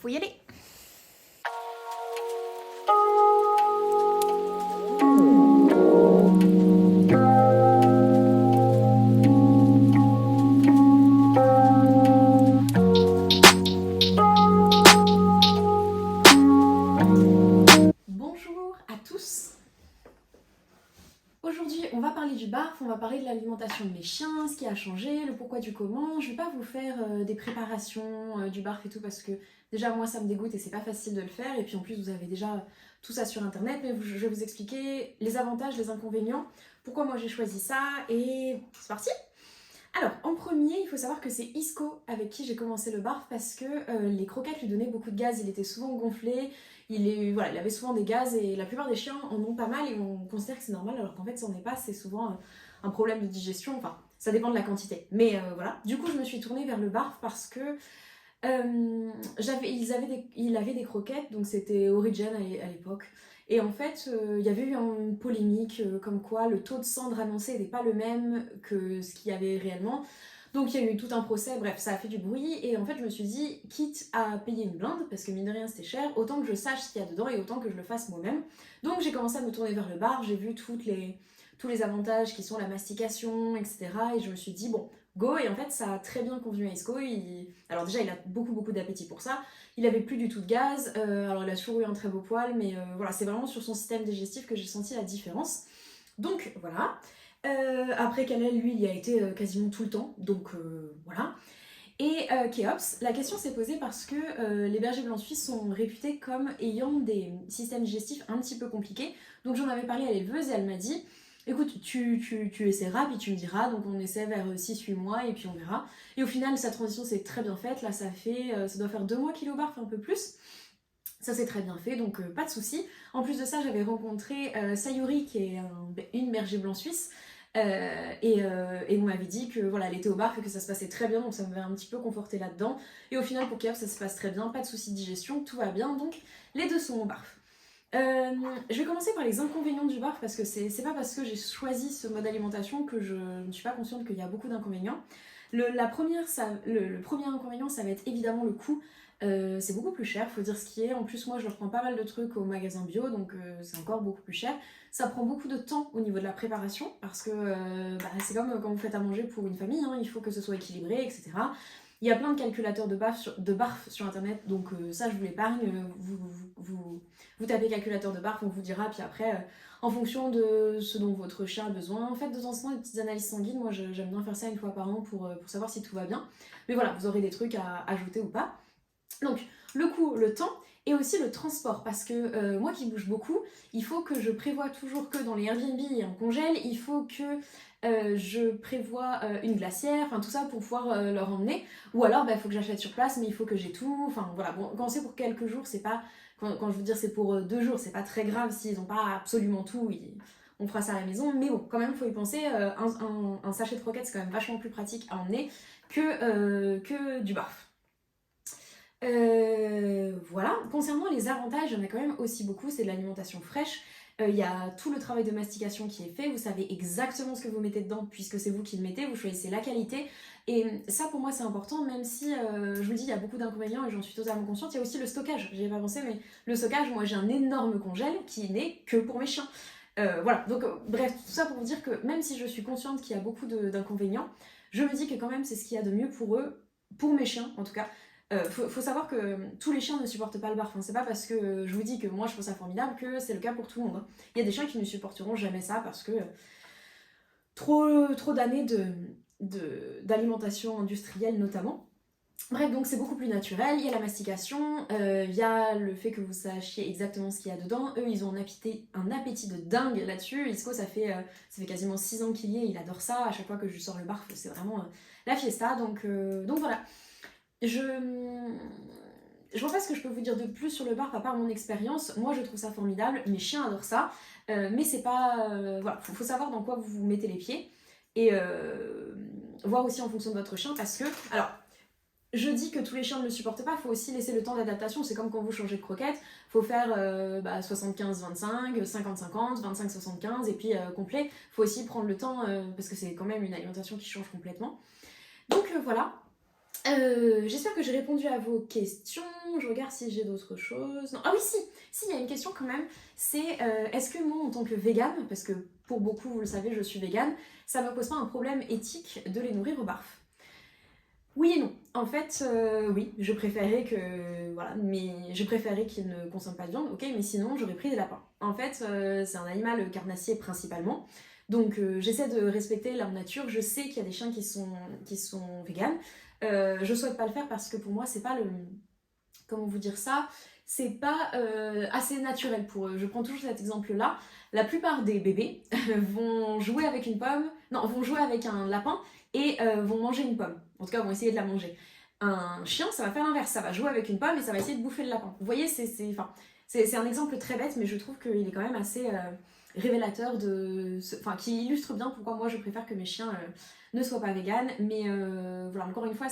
faut y aller. Bonjour à tous. Aujourd'hui, on va parler du barf, on va parler de l'alimentation de mes chiens, ce qui a changé, le pourquoi du comment. Je vais pas vous faire des préparations du barf et tout parce que déjà moi ça me dégoûte et c'est pas facile de le faire. Et puis en plus vous avez déjà tout ça sur internet, mais je vais vous expliquer les avantages, les inconvénients, pourquoi moi j'ai choisi ça et c'est parti. Alors, en premier, il faut savoir que c'est Isco avec qui j'ai commencé le barf parce que les croquettes lui donnaient beaucoup de gaz, il était souvent gonflé, il avait souvent des gaz et la plupart des chiens en ont pas mal et on considère que c'est normal alors qu'en fait c'en est pas, c'est souvent un problème de digestion, enfin ça dépend de la quantité. Mais voilà, du coup je me suis tournée vers le barf parce que il avait des croquettes, donc c'était Origen à l'époque. Et en fait, il y avait eu une polémique comme quoi le taux de cendre annoncé n'était pas le même que ce qu'il y avait réellement. Donc il y a eu tout un procès, bref, ça a fait du bruit. Et en fait, je me suis dit, quitte à payer une blinde, parce que mine de rien c'était cher, autant que je sache ce qu'il y a dedans et autant que je le fasse moi-même. Donc j'ai commencé à me tourner vers le bar, j'ai vu tous les avantages qui sont la mastication, etc. Et je me suis dit, bon, go. Et en fait, ça a très bien convenu à Isco. Alors déjà, il a beaucoup d'appétit pour ça. Il avait plus du tout de gaz. Alors il a toujours eu un très beau poil, mais voilà, c'est vraiment sur son système digestif que j'ai senti la différence. Donc voilà. Après Kalel, lui, il y a été quasiment tout le temps. Donc voilà. Et Kéops, la question s'est posée parce que les bergers blancs suisses sont réputés comme ayant des systèmes digestifs un petit peu compliqués. Donc j'en avais parlé à l'éleveuse et elle m'a dit écoute, tu essaieras, puis tu me diras. Donc on essaie vers 6-8 mois et puis on verra. Et au final, sa transition s'est très bien faite. Là, ça doit faire 2 mois qu'il est au barf, un peu plus. Ça s'est très bien fait, donc pas de souci. En plus de ça, j'avais rencontré Sayuri, qui est une berger blanc suisse. Et on m'avait dit que voilà, elle était au barf et que ça se passait très bien, donc ça m'avait un petit peu conforté là-dedans. Et au final, pour Kéops, ça se passe très bien, pas de souci de digestion, tout va bien, donc les deux sont au barf. Je vais commencer par les inconvénients du barf parce que c'est pas parce que j'ai choisi ce mode d'alimentation que je ne suis pas consciente qu'il y a beaucoup d'inconvénients. Le premier inconvénient, ça va être évidemment le coût. C'est beaucoup plus cher, faut dire ce qui est. En plus, moi, je reprends pas mal de trucs au magasin bio, donc c'est encore beaucoup plus cher. Ça prend beaucoup de temps au niveau de la préparation parce que c'est comme quand vous faites à manger pour une famille, hein, il faut que ce soit équilibré, etc. Il y a plein de calculateurs de barf sur internet, donc ça je vous l'épargne. Vous tapez calculateur de barf, on vous dira, puis après, en fonction de ce dont votre chien a besoin, faites de temps en temps des petites analyses sanguines. Moi j'aime bien faire ça une fois par an pour savoir si tout va bien. Mais voilà, vous aurez des trucs à ajouter ou pas. Donc le coût, le temps et aussi le transport parce que moi qui bouge beaucoup, il faut que je prévoie toujours que dans les Airbnb il y a un congèle, il faut que je prévois une glacière, enfin tout ça pour pouvoir leur emmener, ou alors il faut que j'achète sur place mais il faut que j'ai tout, enfin voilà, bon, quand c'est pour quelques jours, c'est pas, quand je veux dire c'est pour 2 jours, c'est pas très grave s'ils n'ont pas absolument tout, on fera ça à la maison, mais bon, quand même faut y penser, un sachet de croquettes c'est quand même vachement plus pratique à emmener que du barf. Voilà, concernant les avantages, il y en a quand même aussi beaucoup, c'est de l'alimentation fraîche. Il y a tout le travail de mastication qui est fait, vous savez exactement ce que vous mettez dedans puisque c'est vous qui le mettez, vous choisissez la qualité. Et ça pour moi c'est important, même si je vous le dis, il y a beaucoup d'inconvénients et j'en suis totalement consciente. Il y a aussi le stockage, j'y ai pas pensé, mais le stockage, moi j'ai un énorme congèle qui n'est que pour mes chiens. Voilà, donc bref, tout ça pour vous dire que même si je suis consciente qu'il y a beaucoup d'inconvénients, je me dis que quand même c'est ce qu'il y a de mieux pour eux, pour mes chiens en tout cas. Faut savoir que tous les chiens ne supportent pas le barf. Hein. C'est pas parce que je vous dis que moi je trouve ça formidable que c'est le cas pour tout le monde. Hein. Il y a des chiens qui ne supporteront jamais ça parce que trop d'années d'alimentation industrielle notamment. Bref, donc c'est beaucoup plus naturel, il y a la mastication, il y a le fait que vous sachiez exactement ce qu'il y a dedans. Eux, ils ont un appétit de dingue là-dessus. Isco, ça fait quasiment 6 ans qu'il y est, il adore ça. À chaque fois que je lui sors le barf, c'est vraiment la fiesta. Donc voilà. Je vois pas ce que je peux vous dire de plus sur le barf à part mon expérience. Moi je trouve ça formidable, mes chiens adorent ça, mais c'est pas... voilà, faut savoir dans quoi vous mettez les pieds et voir aussi en fonction de votre chien parce que... Alors, je dis que tous les chiens ne le supportent pas, il faut aussi laisser le temps d'adaptation, c'est comme quand vous changez de croquette, il faut faire 75-25, 50-50, 25-75 et puis complet. Il faut aussi prendre le temps parce que c'est quand même une alimentation qui change complètement. Donc voilà. J'espère que j'ai répondu à vos questions. Je regarde si j'ai d'autres choses. Non. Ah oui, si, il y a une question quand même. C'est est-ce que moi, en tant que végane, parce que pour beaucoup, vous le savez, je suis végane, ça me pose pas un problème éthique de les nourrir au barf? Oui et non. En fait, oui, je préférais que. Voilà, mais je préférais qu'ils ne consomment pas de viande, ok, mais sinon, j'aurais pris des lapins. En fait, c'est un animal carnassier principalement. Donc, j'essaie de respecter leur nature. Je sais qu'il y a des chiens qui sont véganes. Je souhaite pas le faire parce que pour moi, c'est pas le. Comment vous dire ça? C'est pas assez naturel pour eux. Je prends toujours cet exemple-là. La plupart des bébés vont jouer avec une pomme, non, vont jouer avec un lapin et vont manger une pomme. En tout cas, vont essayer de la manger. Un chien, ça va faire l'inverse. Ça va jouer avec une pomme et ça va essayer de bouffer le lapin. Vous voyez, c'est un exemple très bête, mais je trouve qu'il est quand même assez révélateur enfin, qui illustre bien pourquoi moi je préfère que mes chiens ne soient pas véganes. Mais voilà, encore une fois,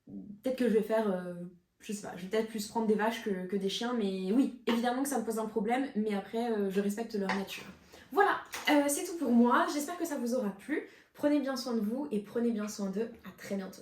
peut-être que je vais faire, je sais pas, je vais peut-être plus prendre des vaches que des chiens, mais oui, évidemment que ça me pose un problème, mais après, je respecte leur nature. Voilà, c'est tout pour moi, j'espère que ça vous aura plu. Prenez bien soin de vous et prenez bien soin d'eux. À très bientôt.